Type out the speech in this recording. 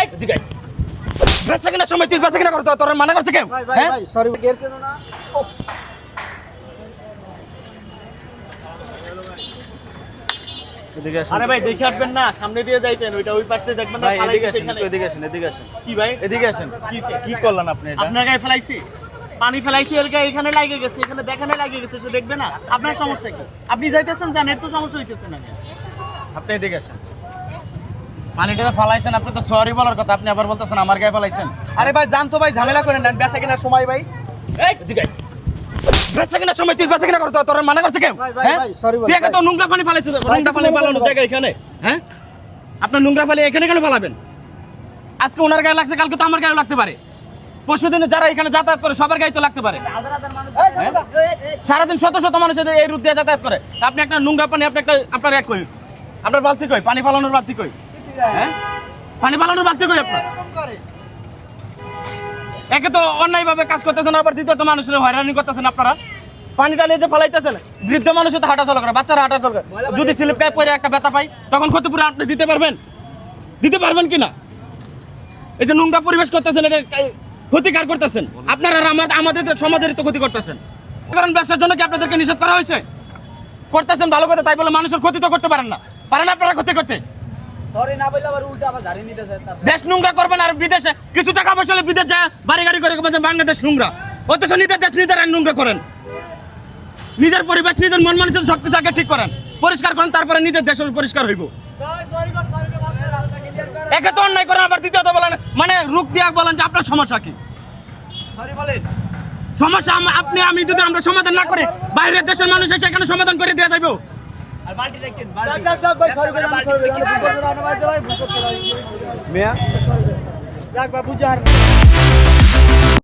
এই এদিকে আয়। বেঁচে কিনা সময় তুই বেঁচে কিনা করতো তোর মানা করছে কেউ? ভাই ভাই ভাই সরি গেছেন না। এদিকে আসেন। আরে ভাই দেখে আসবেন না, সামনে দিয়ে যাইতেন, ওইটা ওই পাশে দেখবেন না। ভাই ফালাইছে এদিকে আসেন, এখানে। একটু এদিকে আসেন, এদিকে আসেন। কি ভাই এদিকে আসেন। কি করলেন আপনি এটা? আপনার গায়ে ফেলাইছি, পানি ফেলাইছি, এর গায়ে এখানে লাগে গেছে, এখানে দেখানে লাগে গেছে, সে দেখবে না? আপনার সমস্যা কি? আপনি যাইতেছেন, জানেন এর তো সমস্যা হইতেছে না। আপনি এদিকে আসেন। পানিটা ফালাইছেন, আপনি তো সরি বলার কথা, আপনি আবার বলতেছেন আমার গায়ে ফালাইছেন। আরে ভাই জান তো ভাই ঝামেলা করেন না, বেচা কেনার সময় ভাই। এই এদিকে আয়। বেঁচে কিনা সময় তুই বেঁচে কিনা করতো তোর মানা করছে কেউ? ভাই ভাই হ্যাঁ? ভাই সরি ভাই। তুই একে তো নোংরা পানি ফালাইছিস, নোংরা পানি ফালানোর জায়গা এখানে। হ্যাঁ, আপনার নোংরা পানি এখানে কেন ফালাবেন? আজকে ওনার গায়ে লাগছে, কালকে তো আমার গায়ে লাগতে পারে। পরশু দিনে যারা এখানে যাতায়াত করে সবার গায়ে তো লাগতে পারে। হ্যাঁ? সারাদিন শত শত মানুষ এই রুট দিয়ে যাতায়াত করে, তা আপনি একটা নোংরা পানি, আপনি একটা আপনার এক কই, আপনার বালতি কই, পানি ফালানোর বালতি কই? হ্যাঁ, পানি ফালানোর বালতি কই আপনার? একে তো অন্যায় ভাবে কাজ করতেছেন, আবার দ্বিতীয়ত মানুষের হয়রানি করতেছেন আপনারা। পানিটা নিয়ে যে ফেলাইতেছেন, বৃদ্ধ মানুষের তো হাঁটা চলা করে, বাচ্চারা হাঁটা চলা করে, যদি স্লিপ গায়ে পরে একটা ব্যথা পাই তখন ক্ষতিপূরণ আপনি দিতে পারবেন? দিতে পারবেন কিনা? এই যে নোংরা পরিবেশ করতেছেন, এটা ক্ষতিকার করতেছেন আপনারা, আর আমাদের সমাজের তো ক্ষতি করতেছেন। কারণ ব্যবসার জন্য কি আপনাদেরকে নিষেধ করা হয়েছে? করতেছেন ভালো কথা, তাই বলে মানুষের ক্ষতি তো করতে পারেন না, পারেন আপনারা ক্ষতি করতে? সরি না বললে আবার উল্টা আবার গাড়ি নিতে যায়। দেশ নোংরা করবেন আর বিদেশে কিছু টাকা পয়সা হলে বিদেশ যায় বাড়ি গাড়ি করে বলছেন বাংলাদেশ নোংরা, অথচ নিজের দেশ নিজের আইন নোংরা করেন। নিজের পরিবেশ নিজের মন মানুষের সবকিছু আগে ঠিক করেন, পরিষ্কার করেন, তারপরে নিজের দেশ পরিষ্কার হইব। একে তো অন্যায় করেন, আবার দ্বিতীয়ত বলেন মানে রূপ দিয়ে বলেন যে আপনার সমস্যা কি? সমস্যা আপনি আমি যদি আমরা সমাধান না করি, বাইরের দেশের মানুষ এসে এখানে সমাধান করে দেওয়া যাবে। যাক ভাই সরি করে সরি করে ভাই ভাই ভুল করছে ভাই। মিয়া সরি যাক ভাই বুঝার